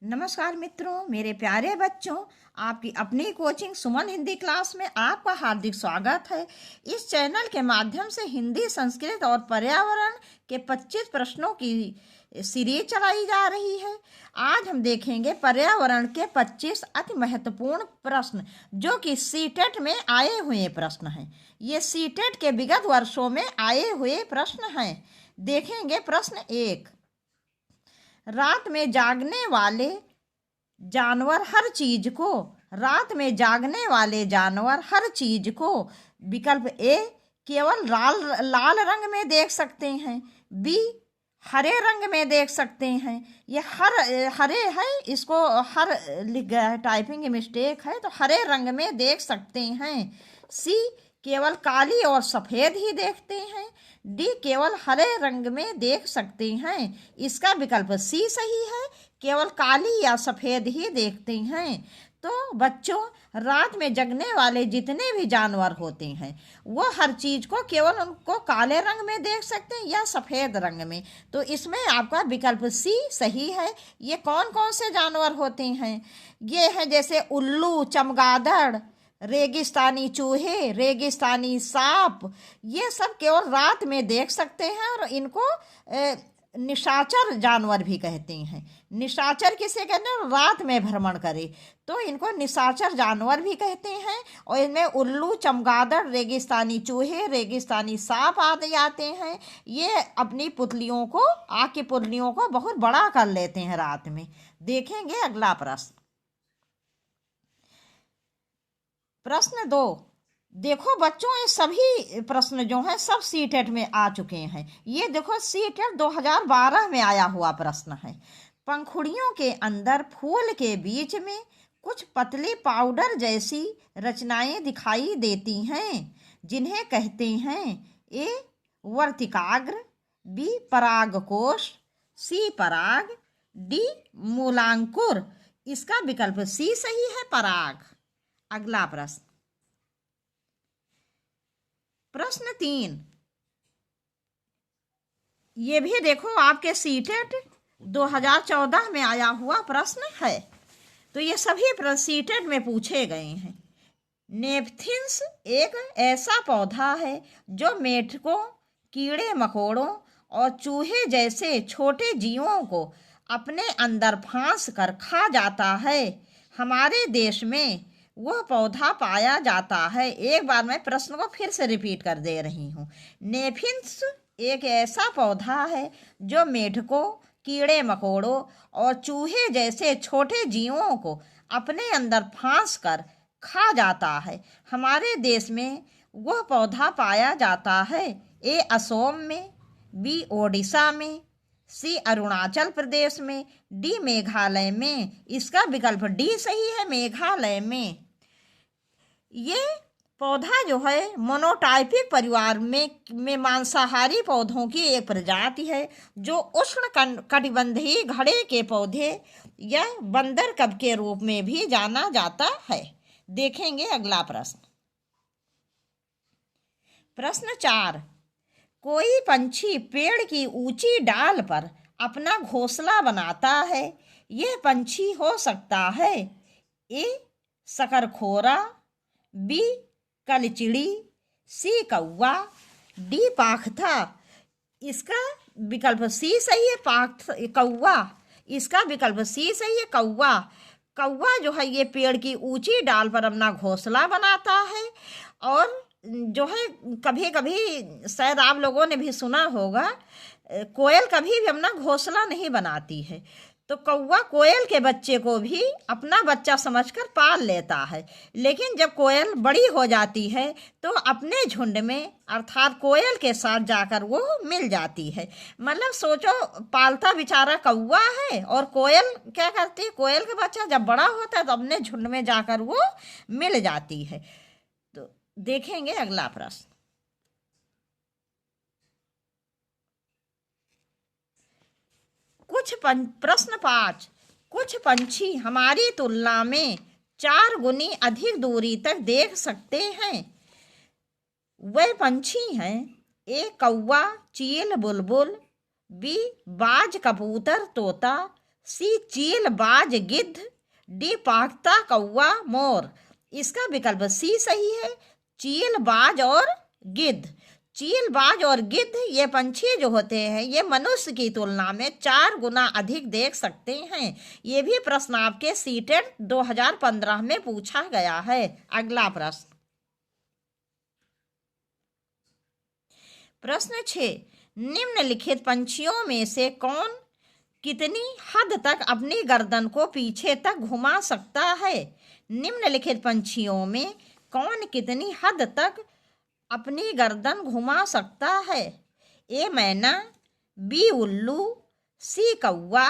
नमस्कार मित्रों, मेरे प्यारे बच्चों, आपकी अपनी कोचिंग सुमन हिंदी क्लास में आपका हार्दिक स्वागत है। इस चैनल के माध्यम से हिंदी, संस्कृत और पर्यावरण के 25 प्रश्नों की सीरीज चलाई जा रही है। आज हम देखेंगे पर्यावरण के 25 अति महत्वपूर्ण प्रश्न, जो कि सीटेट में आए हुए प्रश्न हैं। ये सीटेट के विगत वर्षों में आए हुए प्रश्न हैं। देखेंगे प्रश्न 1। रात में जागने वाले जानवर हर चीज को रात में जागने वाले जानवर हर चीज को विकल्प ए केवल लाल रंग में देख सकते हैं, बी हरे रंग में देख सकते हैं। ये हरे है, इसको हर लिख गया है, टाइपिंग मिस्टेक है, तो हरे रंग में देख सकते हैं। सी केवल काली और सफ़ेद ही देखते हैं, डी केवल हरे रंग में देख सकते हैं। इसका विकल्प सी सही है, केवल काली या सफ़ेद ही देखते हैं। तो बच्चों, रात में जगने वाले जितने भी जानवर होते हैं वो हर चीज़ को केवल उनको काले रंग में देख सकते हैं या सफ़ेद रंग में। तो इसमें आपका विकल्प सी सही है। ये कौन कौन से जानवर होते हैं? ये हैं जैसे उल्लू, चमगादड़, रेगिस्तानी चूहे, रेगिस्तानी सांप। ये सब केवल रात में देख सकते हैं और इनको निशाचर जानवर भी कहते हैं। निशाचर किसे कहते हैं? रात में भ्रमण करे तो इनको निशाचर जानवर भी कहते हैं। और इनमें उल्लू, चमगादड़, रेगिस्तानी चूहे, रेगिस्तानी सांप आदि आते हैं। ये अपनी पुतलियों को, आग की पुतलियों को बहुत बड़ा कर लेते हैं रात में। देखेंगे अगला प्रश्न। प्रश्न 2। देखो बच्चों, ये सभी प्रश्न जो हैं सब सीटेट में आ चुके हैं। ये देखो सीटेट 2012 में आया हुआ प्रश्न है। पंखुड़ियों के अंदर फूल के बीच में कुछ पतली पाउडर जैसी रचनाएं दिखाई देती हैं, जिन्हें कहते हैं ए वर्तिकाग्र, बी परागकोश, सी पराग, डी मूलांकुर। इसका विकल्प सी सही है, पराग। अगला प्रश्न। प्रश्न 3। ये भी देखो आपके सीटेट 2014 में आया हुआ प्रश्न है। तो ये सभी सीटेट में पूछे गए हैं। नेपथिन्स एक ऐसा पौधा है जो मेढकों, कीड़े मकोड़ों और चूहे जैसे छोटे जीवों को अपने अंदर फांस कर खा जाता है। हमारे देश में वह पौधा पाया जाता है। एक बार मैं प्रश्न को फिर से रिपीट कर दे रही हूँ। नेफिन्स एक ऐसा पौधा है जो मेढकों, कीड़े मकोड़ों और चूहे जैसे छोटे जीवों को अपने अंदर फांस कर खा जाता है। हमारे देश में वह पौधा पाया जाता है। ए असोम में, बी ओडिशा में, सी अरुणाचल प्रदेश में, डी मेघालय में। इसका विकल्प डी सही है, मेघालय में। ये पौधा जो है मोनोटाइपिक परिवार में मांसाहारी पौधों की एक प्रजाति है, जो उष्ण कटिबंधीय घड़े के पौधे या बंदर कब के रूप में भी जाना जाता है। देखेंगे अगला प्रश्न। प्रश्न 4। कोई पंछी पेड़ की ऊंची डाल पर अपना घोंसला बनाता है। यह पंछी हो सकता है ए शकरखोरा, बी कलचिड़ी, सी कौवा, डी पाखथा। इसका विकल्प सी सही है, कौवा। इसका विकल्प सी सही है, कौवा। कौवा जो है ये पेड़ की ऊंची डाल पर अपना घोंसला बनाता है। और जो है कभी कभी शायद आप लोगों ने भी सुना होगा, कोयल कभी भी अपना घोंसला नहीं बनाती है। तो कौवा कोयल के बच्चे को भी अपना बच्चा समझकर पाल लेता है। लेकिन जब कोयल बड़ी हो जाती है तो अपने झुंड में अर्थात कोयल के साथ जाकर वो मिल जाती है। मतलब सोचो, पालता बेचारा कौवा है और कोयल क्या करती है, कोयल का बच्चा जब बड़ा होता है तो अपने झुंड में जाकर वो मिल जाती है। तो देखेंगे अगला प्रश्न। प्रश्न 5। कुछ पंछी हमारी तुलना में 4 गुनी अधिक दूरी तक देख सकते हैं। वह पंछी हैं ए कौवा, चील, बुलबुल, बी बाज, कबूतर, तोता, सी चील बाज गिद्ध, डी पाखता कौवा मोर। इसका विकल्प सी सही है, चील बाज और गिद्ध। चील बाज और गिद्ध ये पंछी जो होते हैं ये मनुष्य की तुलना में 4 गुना अधिक देख सकते हैं। ये भी प्रश्न आपके सीटेट 2015 में पूछा गया है। अगला प्रश्न, प्रश्न 6, निम्नलिखित पंछियों में से कौन कितनी हद तक अपनी गर्दन को पीछे तक घुमा सकता है? निम्नलिखित पंछियों में कौन कितनी हद तक अपनी गर्दन घुमा सकता है? ए मैना, बी उल्लू, सी कौवा,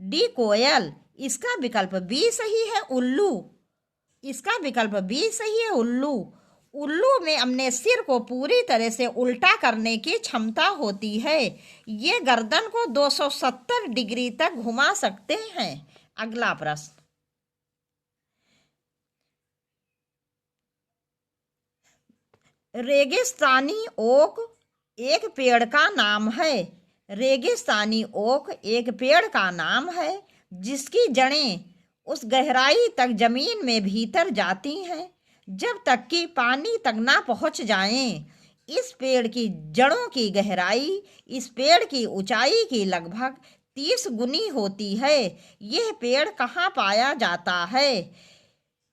डी कोयल। इसका विकल्प बी सही है, उल्लू। इसका विकल्प बी सही है, उल्लू। उल्लू में अपने सिर को पूरी तरह से उल्टा करने की क्षमता होती है। ये गर्दन को 270 डिग्री तक घुमा सकते हैं। अगला प्रश्न, रेगिस्तानी ओक एक पेड़ का नाम है। रेगिस्तानी ओक एक पेड़ का नाम है जिसकी जड़ें उस गहराई तक जमीन में भीतर जाती हैं जब तक कि पानी तक ना पहुंच जाएं। इस पेड़ की जड़ों की गहराई इस पेड़ की ऊंचाई की लगभग 30 गुनी होती है। यह पेड़ कहाँ पाया जाता है?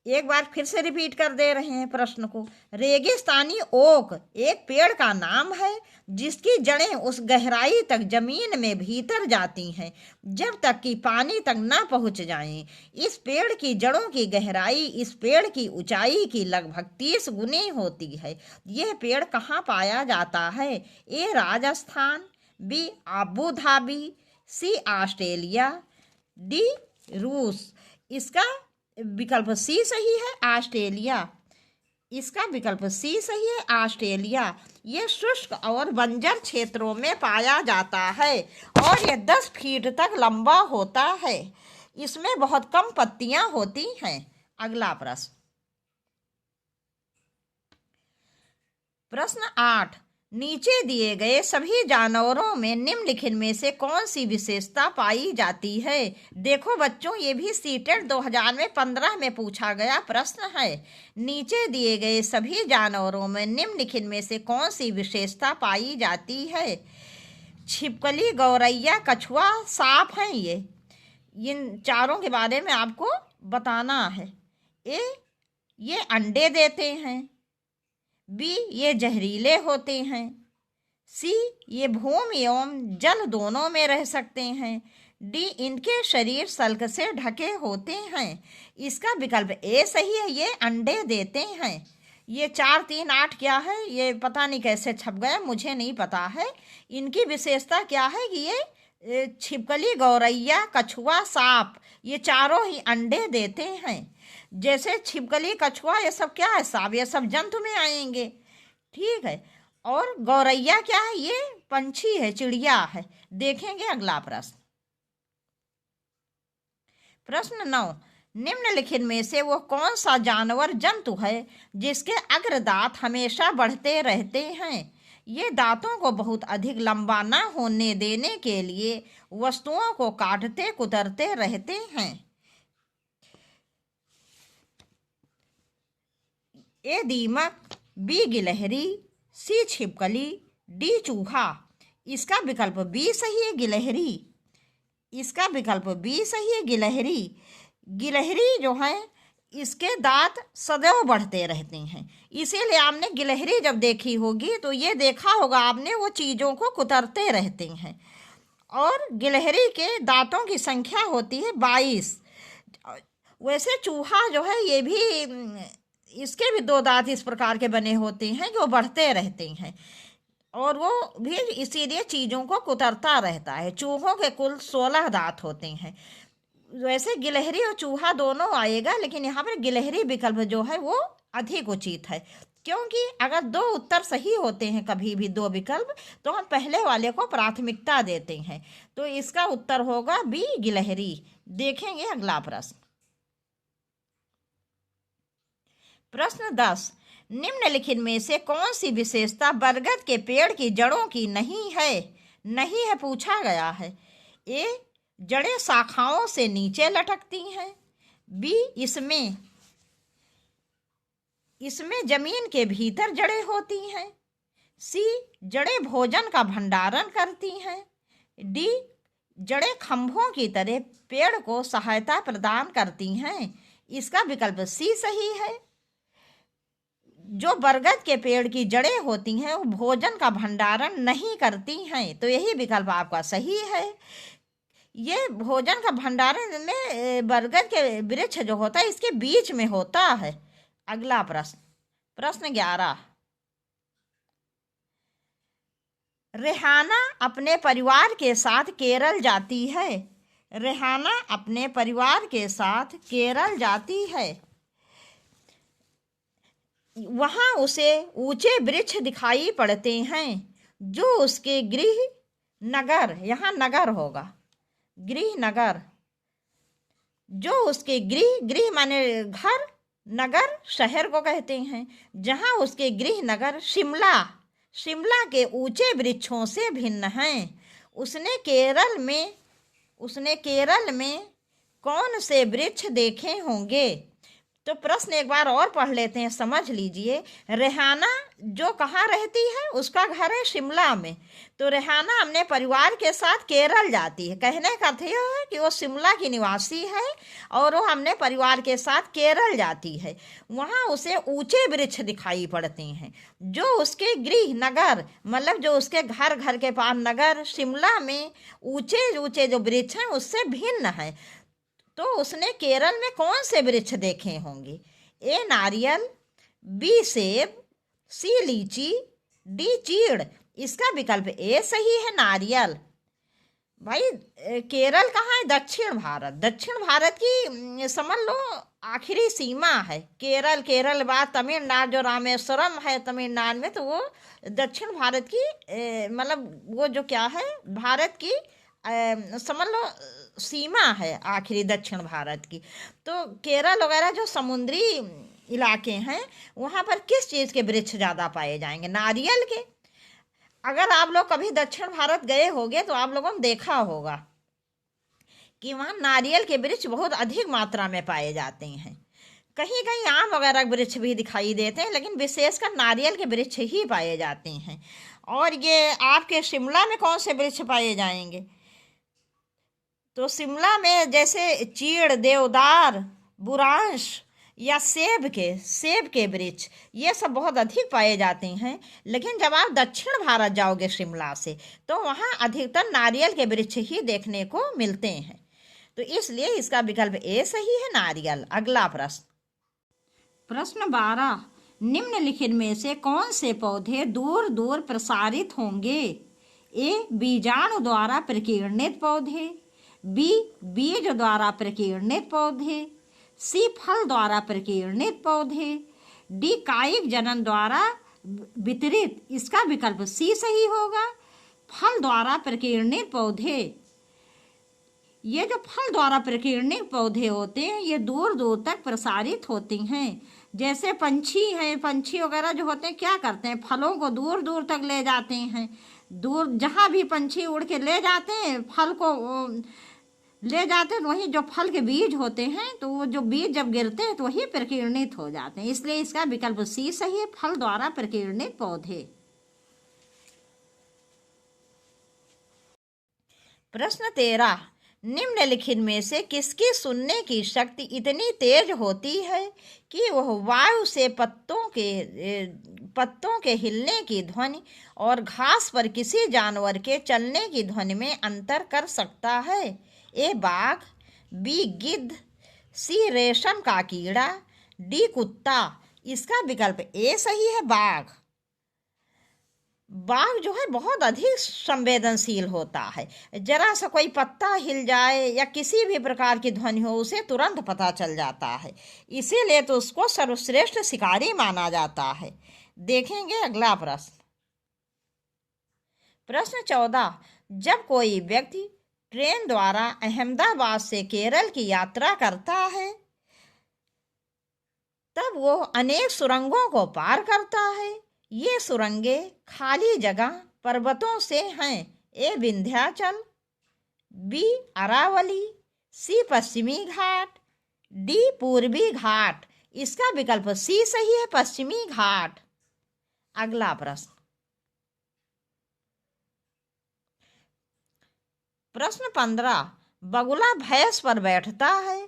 एक बार फिर से रिपीट कर दे रहे हैं प्रश्न को। रेगिस्तानी ओक एक पेड़ का नाम है जिसकी जड़ें उस गहराई तक जमीन में भीतर जाती हैं जब तक कि पानी तक न पहुंच जाएं। इस पेड़ की जड़ों की गहराई इस पेड़ की ऊंचाई की लगभग 30 गुनी होती है। यह पेड़ कहाँ पाया जाता है? ए राजस्थान, बी आबू धाबी, सी ऑस्ट्रेलिया, डी रूस। इसका विकल्प सी सही है, ऑस्ट्रेलिया। इसका विकल्प सी सही है, ऑस्ट्रेलिया। ये शुष्क और बंजर क्षेत्रों में पाया जाता है और ये 10 फीट तक लंबा होता है। इसमें बहुत कम पत्तियां होती हैं। अगला प्रश्न, प्रश्न 8, नीचे दिए गए सभी जानवरों में निम्नलिखित में से कौन सी विशेषता पाई जाती है? देखो बच्चों, ये भी सीटेट 2015 में पूछा गया प्रश्न है। नीचे दिए गए सभी जानवरों में निम्नलिखित में से कौन सी विशेषता पाई जाती है? छिपकली, गौरैया, कछुआ, सांप हैं ये। इन चारों के बारे में आपको बताना है। ये अंडे देते हैं। बी, ये जहरीले होते हैं। सी, ये भूमि एवं जल दोनों में रह सकते हैं। डी, इनके शरीर सल्क से ढके होते हैं। इसका विकल्प ए सही है, ये अंडे देते हैं। ये 4, 3, 8 क्या है ये पता नहीं कैसे छप गया, मुझे नहीं पता है। इनकी विशेषता क्या है कि ये छिपकली, गौरैया, कछुआ, सांप ये चारों ही अंडे देते हैं। जैसे छिपकली, कछुआ ये सब क्या है, सांप ये सब जंतु में आएंगे, ठीक है। और गौरैया क्या है, ये पंछी है, चिड़िया है। देखेंगे अगला प्रश्न। प्रश्न 9, निम्नलिखित में से वो कौन सा जानवर जंतु है जिसके अग्र दांत हमेशा बढ़ते रहते हैं? ये दांतों को बहुत अधिक लंबा न होने देने के लिए वस्तुओं को काटते कुतरते रहते हैं। ए दीमक, बी गिलहरी, सी छिपकली, डी चूहा। इसका विकल्प बी सही है, गिलहरी। इसका विकल्प बी सही है, गिलहरी। गिलहरी जो है इसके दांत सदैव बढ़ते रहते हैं, इसीलिए आपने गिलहरी जब देखी होगी तो ये देखा होगा आपने, वो चीज़ों को कुतरते रहते हैं। और गिलहरी के दांतों की संख्या होती है 22। वैसे चूहा जो है ये भी, इसके भी 2 दांत इस प्रकार के बने होते हैं जो बढ़ते रहते हैं और वो भी इसीलिए चीज़ों को कुतरता रहता है। चूहों के कुल 16 दांत होते हैं। वैसे गिलहरी और चूहा दोनों आएगा, लेकिन यहाँ पर गिलहरी विकल्प जो है वो अधिक उचित है, क्योंकि अगर 2 उत्तर सही होते हैं, कभी भी 2 विकल्प, तो हम पहले वाले को प्राथमिकता देते हैं। तो इसका उत्तर होगा बी, गिलहरी। देखेंगे अगला प्रश्न। प्रश्न 10, निम्नलिखित में से कौन सी विशेषता बरगद के पेड़ की जड़ों की नहीं है? नहीं है पूछा गया है। ए, जड़ें शाखाओं से नीचे लटकती हैं। बी, इसमें जमीन के भीतर जड़ें होती हैं। सी, जड़ें भोजन का भंडारण करती हैं। डी, जड़ें खंभों की तरह पेड़ को सहायता प्रदान करती हैं। इसका विकल्प सी सही है। जो बरगद के पेड़ की जड़ें होती हैं वो भोजन का भंडारण नहीं करती हैं, तो यही विकल्प आपका सही है। ये भोजन का भंडारण में बरगद के वृक्ष जो होता है इसके बीच में होता है। अगला प्रश्न, प्रश्न 11। रेहाना अपने परिवार के साथ केरल जाती है। रेहाना अपने परिवार के साथ केरल जाती है। वहां उसे ऊंचे वृक्ष दिखाई पड़ते हैं जो उसके गृह नगर, यहाँ नगर होगा, गृह नगर, जो उसके गृह माने घर, नगर शहर को कहते हैं, जहां उसके गृह नगर शिमला के ऊंचे वृक्षों से भिन्न हैं। उसने केरल में कौन से वृक्ष देखे होंगे? तो प्रश्न एक बार और पढ़ लेते हैं, समझ लीजिए। रेहाना जो कहाँ रहती है, उसका घर है शिमला में। तो रेहाना अपने परिवार के साथ केरल जाती है। कहने का अर्थ यह है कि वो शिमला की निवासी है और वो अपने परिवार के साथ केरल जाती है। वहाँ उसे ऊंचे वृक्ष दिखाई पड़ते हैं जो उसके गृह नगर, मतलब जो उसके घर के पास नगर शिमला में ऊंचे ऊंचे जो वृक्ष हैं उससे भिन्न है। तो उसने केरल में कौन से वृक्ष देखे होंगे? ए, नारियल, बी, सेब, सी, लीची, डी, चीड़। इसका विकल्प ए सही है, नारियल। भाई केरल कहाँ है? दक्षिण भारत की समझ लो आखिरी सीमा है। केरल बाद तमिलनाडु, जो रामेश्वरम है तमिलनाडु में, तो वो दक्षिण भारत की मतलब वो जो क्या है भारत की समझ लो सीमा है आखिरी दक्षिण भारत की। तो केरल वगैरह जो समुद्री इलाके हैं वहाँ पर किस चीज़ के वृक्ष ज़्यादा पाए जाएंगे? नारियल के। अगर आप लोग कभी दक्षिण भारत गए होंगे तो आप लोगों ने देखा होगा कि वहाँ नारियल के वृक्ष बहुत अधिक मात्रा में पाए जाते हैं। कहीं कहीं आम वगैरह वृक्ष भी दिखाई देते हैं, लेकिन विशेषकर नारियल के वृक्ष ही पाए जाते हैं। और ये आपके शिमला में कौन से वृक्ष पाए जाएंगे? तो शिमला में जैसे चीड़, देवदार, बुरांश या सेब के वृक्ष, ये सब बहुत अधिक पाए जाते हैं। लेकिन जब आप दक्षिण भारत जाओगे शिमला से, तो वहाँ अधिकतर नारियल के वृक्ष ही देखने को मिलते हैं। तो इसलिए इसका विकल्प ए सही है, नारियल। अगला प्रश्न, प्रश्न 12। निम्नलिखित में से कौन से पौधे दूर दूर प्रसारित होंगे? ए, बीजाणु द्वारा प्रकीर्णित पौधे, बी, बीज द्वारा प्रकीर्णित पौधे, सी, फल द्वारा प्रकीर्णित पौधे, डी, कायिक जनन द्वारा वितरित। इसका विकल्प सी सही होगा, फल द्वारा प्रकीर्णित पौधे। ये जो फल द्वारा प्रकीर्णित पौधे होते हैं ये दूर दूर तक प्रसारित होती हैं। जैसे पंछी हैं, पंछी वगैरह जो होते हैं क्या करते हैं, फलों को दूर दूर तक ले जाते हैं। दूर जहाँ भी पंछी उड़ के ले जाते हैं, फल को ले जाते हैं, तो वही जो फल के बीज होते हैं, तो वो जो बीज जब गिरते हैं तो वही प्रकीर्णित हो जाते हैं। इसलिए इसका विकल्प सी सही है, फल द्वारा प्रकीर्णित पौधे। प्रश्न 13। निम्नलिखित में से किसकी सुनने की शक्ति इतनी तेज होती है कि वह वायु से पत्तों के हिलने की ध्वनि और घास पर किसी जानवर के चलने की ध्वनि में अंतर कर सकता है? ए, बाघ, बी, गिद्ध, सी, रेशम का कीड़ा, डी, कुत्ता। इसका विकल्प ए सही है, बाघ। बाघ जो है बहुत अधिक संवेदनशील होता है। जरा सा कोई पत्ता हिल जाए या किसी भी प्रकार की ध्वनि हो उसे तुरंत पता चल जाता है। इसीलिए तो उसको सर्वश्रेष्ठ शिकारी माना जाता है। देखेंगे अगला प्रश्न, प्रश्न 14। जब कोई व्यक्ति ट्रेन द्वारा अहमदाबाद से केरल की यात्रा करता है तब वो अनेक सुरंगों को पार करता है। ये सुरंगें खाली जगह पर्वतों से हैं। ए, विंध्याचल, बी अरावली, सी पश्चिमी घाट, डी पूर्वी घाट। इसका विकल्प सी सही है, पश्चिमी घाट। अगला प्रश्न, प्रश्न 15, बगुला भैंस पर बैठता है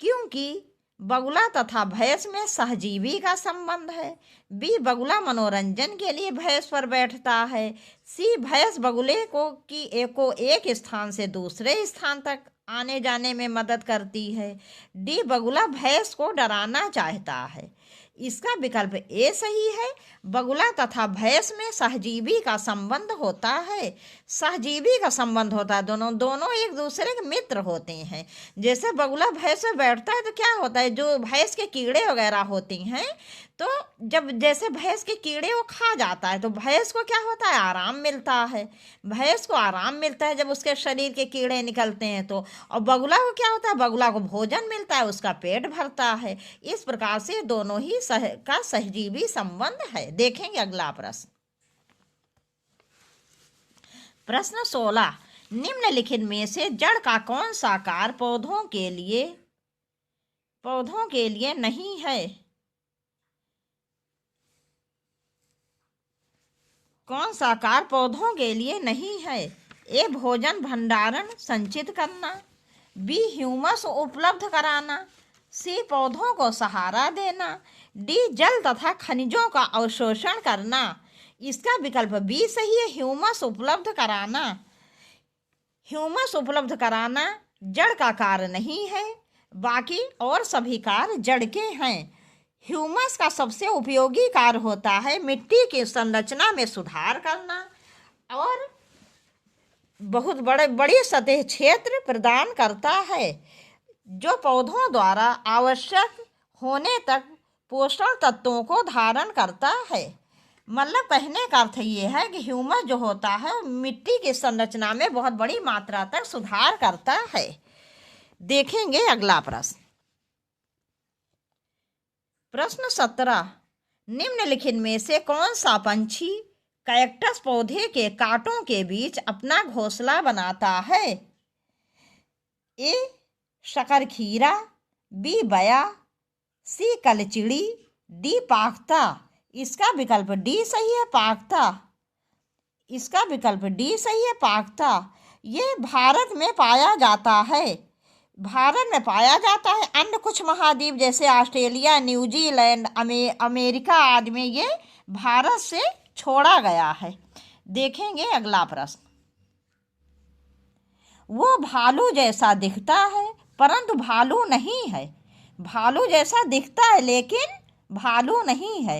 क्योंकि बगुला तथा भैंस में सहजीवी का संबंध है। बी बगुला मनोरंजन के लिए भैंस पर बैठता है। सी भैंस बगुले को एक स्थान से दूसरे स्थान तक आने जाने में मदद करती है। डी बगुला भैंस को डराना चाहता है। इसका विकल्प ए सही है, बगुला तथा भैंस में सहजीवी का संबंध होता है। सहजीवी का संबंध होता है, दोनों एक दूसरे के मित्र होते हैं। जैसे बगुला भैंस में बैठता है तो क्या होता है, जो भैंस के कीड़े वगैरह होती हैं, तो जब जैसे भैंस के कीड़े वो खा जाता है तो भैंस को क्या होता है, आराम मिलता है। भैंस को आराम मिलता है जब उसके शरीर के कीड़े निकलते हैं तो। और बगुला को क्या होता है, बगुला को भोजन मिलता है, उसका पेट भरता है। इस प्रकार से दोनों ही का सहजीवी संबंध है। देखेंगे अगला प्रश्न, प्रश्न 16, निम्नलिखित में से जड़ का कौन सा आकार पौधों के लिए नहीं है। कौन सा आकार पौधों के लिए नहीं है। ए भोजन भंडारण संचित करना, बी ह्यूमस उपलब्ध कराना, सी पौधों को सहारा देना, डी जल तथा खनिजों का अवशोषण करना। इसका विकल्प बी सही है, ह्यूमस उपलब्ध कराना। ह्यूमस उपलब्ध कराना जड़ का कार्य नहीं है, बाकी और सभी कार्य जड़ के हैं। ह्यूमस का सबसे उपयोगी कार्य होता है मिट्टी की संरचना में सुधार करना और बहुत बड़ी सतह क्षेत्र प्रदान करता है, जो पौधों द्वारा आवश्यक होने तक पोषण तत्वों को धारण करता है। मतलब कहने का अर्थ ये है कि ह्यूमस जो होता है मिट्टी की संरचना में बहुत बड़ी मात्रा तक सुधार करता है। देखेंगे अगला प्रश्न, प्रश्न 17, निम्नलिखित में से कौन सा पंछी कैक्टस पौधे के कांटों के बीच अपना घोंसला बनाता है। ए शकरखीरा, बी बया, सी कलचिड़ी, डी पाख्ता। इसका विकल्प डी सही है, पाख्ता। इसका विकल्प डी सही है, पाख्ता। ये भारत में पाया जाता है। भारत में पाया जाता है। अन्य कुछ महाद्वीप जैसे ऑस्ट्रेलिया, न्यूजीलैंड, अमेरिका आदि में ये भारत से छोड़ा गया है। देखेंगे अगला प्रश्न, वो भालू जैसा दिखता है परंतु भालू नहीं है। भालू जैसा दिखता है लेकिन भालू नहीं है।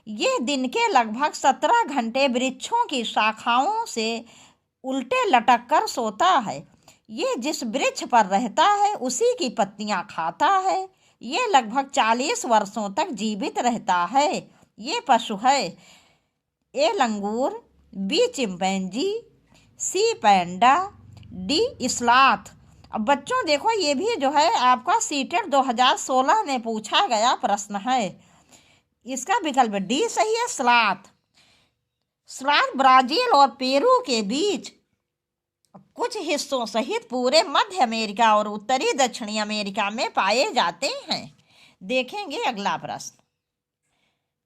ये दिन के लगभग 17 घंटे वृक्षों की शाखाओं से उल्टे लटक कर सोता है। ये जिस वृक्ष पर रहता है उसी की पत्तियां खाता है। ये लगभग 40 वर्षों तक जीवित रहता है। ये पशु है। ए लंगूर, बी चिंपैंजी, सी पैंडा, डी स्लॉथ। अब बच्चों देखो, ये भी जो है आपका सीटेट 2016 में पूछा गया प्रश्न है। इसका विकल्प डी सही है, स्लॉथ। स्लॉथ ब्राजील और पेरू के बीच कुछ हिस्सों सहित पूरे मध्य अमेरिका और उत्तरी दक्षिणी अमेरिका में पाए जाते हैं। देखेंगे अगला प्रश्न,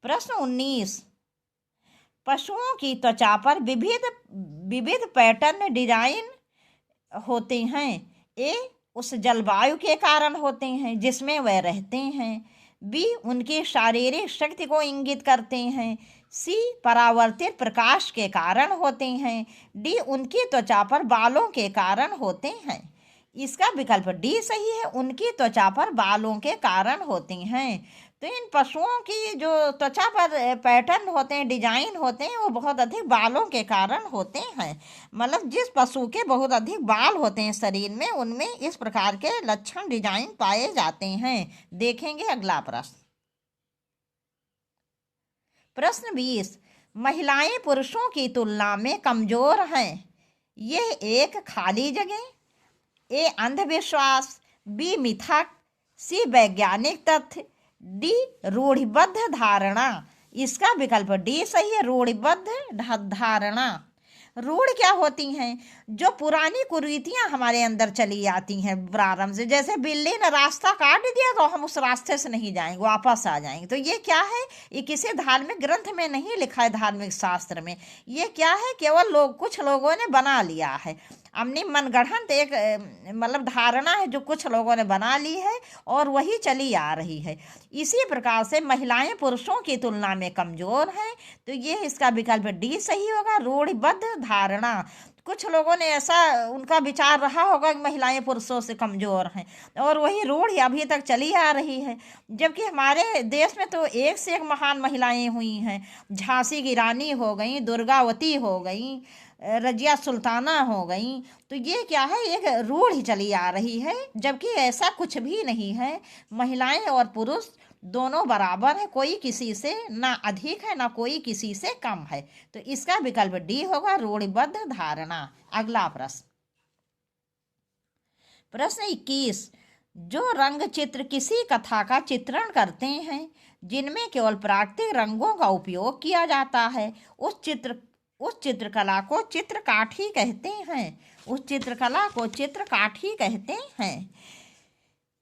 प्रश्न 19, पशुओं की त्वचा पर विविध पैटर्न डिजाइन होते हैं। ए उस जलवायु के कारण होते हैं जिसमें वह रहते हैं। बी उनकी शारीरिक शक्ति को इंगित करते हैं। सी परावर्तित प्रकाश के कारण होते हैं। डी उनकी त्वचा पर बालों के कारण होते हैं। इसका विकल्प डी सही है, उनकी त्वचा पर बालों के कारण होते हैं। तो इन पशुओं की जो त्वचा पर पैटर्न होते हैं, डिजाइन होते हैं, वो बहुत अधिक बालों के कारण होते हैं। मतलब जिस पशु के बहुत अधिक बाल होते हैं शरीर में, उनमें इस प्रकार के लक्षण डिजाइन पाए जाते हैं। देखेंगे अगला प्रश्न, प्रश्न 20, महिलाएं पुरुषों की तुलना में कमजोर हैं। ये एक खाली जगह, ए अंधविश्वास, बी मिथक, सी वैज्ञानिक तथ्य, डी रूढ़िबद्ध धारणा। इसका विकल्प डी सही है, रूढ़िबद्ध धारणा। रूढ़ क्या होती हैं? जो पुरानी कुरीतियां हमारे अंदर चली आती हैं प्रारंभ से, जैसे बिल्ली ने रास्ता काट दिया तो हम उस रास्ते से नहीं जाएंगे, वापस आ जाएंगे। तो ये क्या है? ये किसी धार्मिक ग्रंथ में नहीं लिखा है, धार्मिक शास्त्र में। ये क्या है? केवल कुछ लोगों ने बना लिया है, अपनी मनगढ़ंत एक मतलब धारणा है जो कुछ लोगों ने बना ली है और वही चली आ रही है। इसी प्रकार से महिलाएं पुरुषों की तुलना में कमजोर हैं, तो ये इसका विकल्प डी सही होगा, रूढ़िबद्ध धारणा। कुछ लोगों ने ऐसा उनका विचार रहा होगा कि महिलाएं पुरुषों से कमजोर हैं, और वही रूढ़ अभी तक चली आ रही है। जबकि हमारे देश में तो एक से एक महान महिलाएं हुई हैं। झांसी की रानी हो गई, दुर्गावती हो गई, रजिया सुल्ताना हो गई। तो ये क्या है? एक रूढ़ ही चली आ रही है, जबकि ऐसा कुछ भी नहीं है। महिलाएं और पुरुष दोनों बराबर है, कोई किसी से ना अधिक है ना कोई किसी से कम है। तो इसका विकल्प डी होगा, रूढ़िबद्ध धारणा। अगला प्रश्न, प्रश्न 21। जो रंग चित्र किसी कथा का चित्रण करते हैं जिनमें केवल प्राकृतिक रंगों का उपयोग किया जाता है, उस चित्रकला को चित्रकाठी कहते हैं। उस चित्रकला को चित्रकाठी कहते हैं।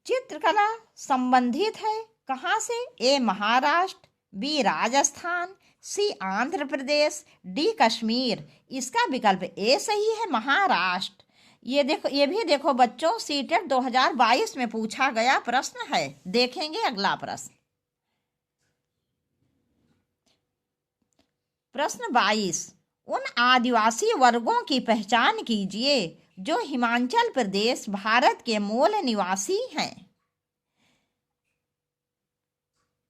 चित्रकला संबंधित है कहाँ से? ए महाराष्ट्र, बी राजस्थान, सी आंध्र प्रदेश, डी कश्मीर। इसका विकल्प ए सही है, महाराष्ट्र। ये देखो, ये भी देखो बच्चों, सीटेट 2022 में पूछा गया प्रश्न है। देखेंगे अगला प्रश्न, प्रश्न 22। उन आदिवासी वर्गों की पहचान कीजिए जो हिमाचल प्रदेश भारत के मूल निवासी हैं।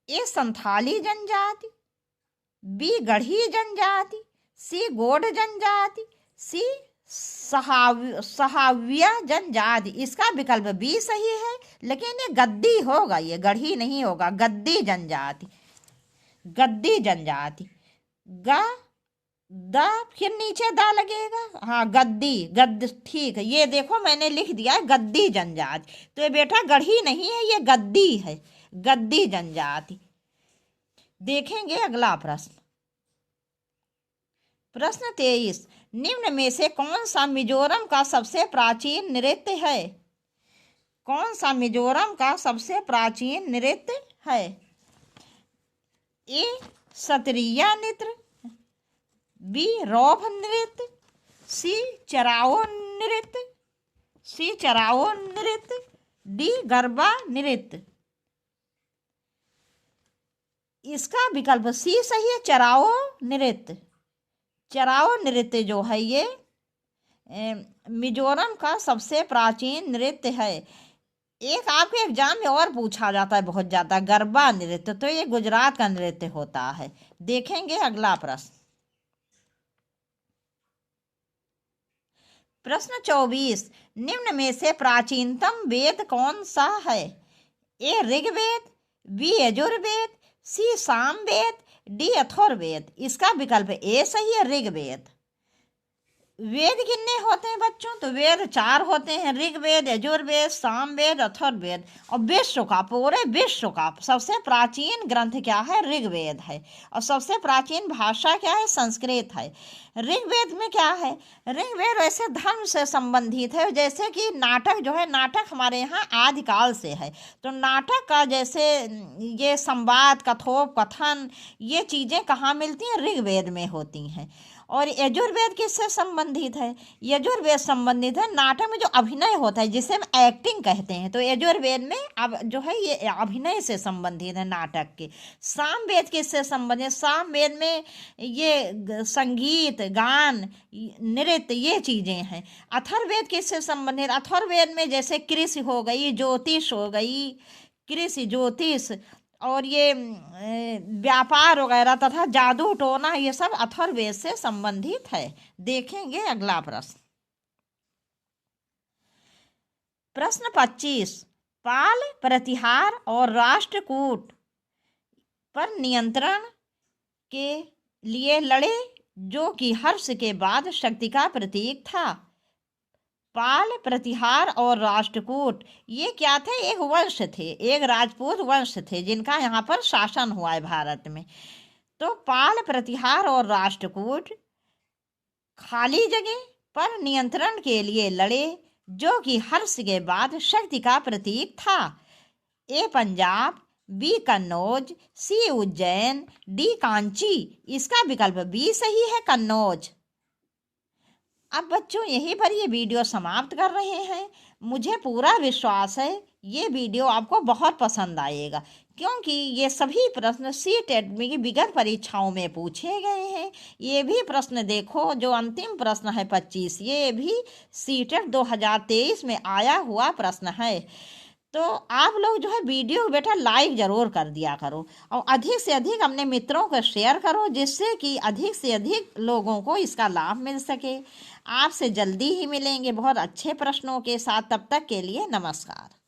ए संथाली जनजाति, बी गढ़ी जनजाति, सी गोंड जनजाति, सी सहाविया जनजाति। इसका विकल्प बी सही है, लेकिन ये गद्दी होगा, ये गढ़ी नहीं होगा, गद्दी जनजाति। गद्दी जनजाति, गा द फिर नीचे दा लगेगा, हाँ गद्दी, गद्द, ठीक है। ये देखो मैंने लिख दिया है गद्दी जनजाति, तो ये बेटा गढ़ी नहीं है, ये गद्दी है, गद्दी जनजाति। देखेंगे अगला प्रश्न, प्रश्न 23। निम्न में से कौन सा मिजोरम का सबसे प्राचीन नृत्य है? कौन सा मिजोरम का सबसे प्राचीन नृत्य है? ए सत्रिया नृत्य, बी रौभ नृत्य, सी चराओ नृत्य, सी चराओ नृत्य, डी गरबा नृत्य। इसका विकल्प सी सही है, चराओ नृत्य। चराओ नृत्य जो है ये मिजोरम का सबसे प्राचीन नृत्य है। एक आपके एग्जाम में और पूछा जाता है बहुत ज़्यादा, गरबा नृत्य, तो ये गुजरात का नृत्य होता है। देखेंगे अगला प्रश्न, प्रश्न 24। निम्न में से प्राचीनतम वेद कौन सा है? ए ऋग्वेद, बी यजुर्वेद, सी सामवेद, डी अथर्ववेद। इसका विकल्प ए सही है, ऋग्वेद। वेद कितने होते हैं बच्चों? तो वेद 4 होते हैं, ऋग्वेद, यजुर्वेद, सामवेद, अथर्ववेद। और विश्व का, पूरे विश्व का सबसे प्राचीन ग्रंथ क्या है? ऋग्वेद है। और सबसे प्राचीन भाषा क्या है? संस्कृत है। ऋग्वेद में क्या है? ऋग्वेद वैसे धर्म से संबंधित है, जैसे कि नाटक जो है, नाटक हमारे यहाँ आदिकाल से है। तो नाटक का जैसे ये संवाद, कथोप कथन, ये चीज़ें कहाँ मिलती हैं? ऋग्वेद में होती हैं। और यजुर्वेद किससे संबंधित है? यजुर्वेद संबंधित है नाटक में जो अभिनय होता है, जिसे हम एक्टिंग कहते हैं। तो यजुर्वेद में अब जो है ये अभिनय से संबंधित है नाटक के। सामवेद किससे संबंधित है? सामवेद में ये संगीत, गान, नृत्य, ये चीज़ें हैं। अथर्ववेद किससे संबंधित? अथर्ववेद में जैसे कृषि हो गई, ज्योतिष हो गई, कृषि, ज्योतिष, और ये व्यापार वगैरह तथा जादू टोना, ये सब अथर्ववेद से संबंधित है। देखेंगे अगला प्रश्न, प्रश्न 25। पाल प्रतिहार और राष्ट्रकूट पर नियंत्रण के लिए लड़े, जो कि हर्ष के बाद शक्ति का प्रतीक था। पाल, प्रतिहार और राष्ट्रकूट ये क्या थे? एक वंश थे, एक राजपूत वंश थे जिनका यहाँ पर शासन हुआ है भारत में। तो पाल, प्रतिहार और राष्ट्रकूट खाली जगह पर नियंत्रण के लिए लड़े, जो कि हर्ष के बाद शक्ति का प्रतीक था। ए पंजाब, बी कन्नौज, सी उज्जैन, डी कांची। इसका विकल्प बी सही है, कन्नौज। अब बच्चों यहीं पर ये वीडियो समाप्त कर रहे हैं। मुझे पूरा विश्वास है ये वीडियो आपको बहुत पसंद आएगा, क्योंकि ये सभी प्रश्न सीटेट में विगत परीक्षाओं में पूछे गए हैं। ये भी प्रश्न देखो, जो अंतिम प्रश्न है 25, ये भी सीटेट 2023 में आया हुआ प्रश्न है। तो आप लोग जो है वीडियो बेटा लाइक ज़रूर कर दिया करो, और अधिक से अधिक अपने मित्रों को शेयर करो, जिससे कि अधिक से अधिक लोगों को इसका लाभ मिल सके। आपसे जल्दी ही मिलेंगे बहुत अच्छे प्रश्नों के साथ। तब तक के लिए नमस्कार।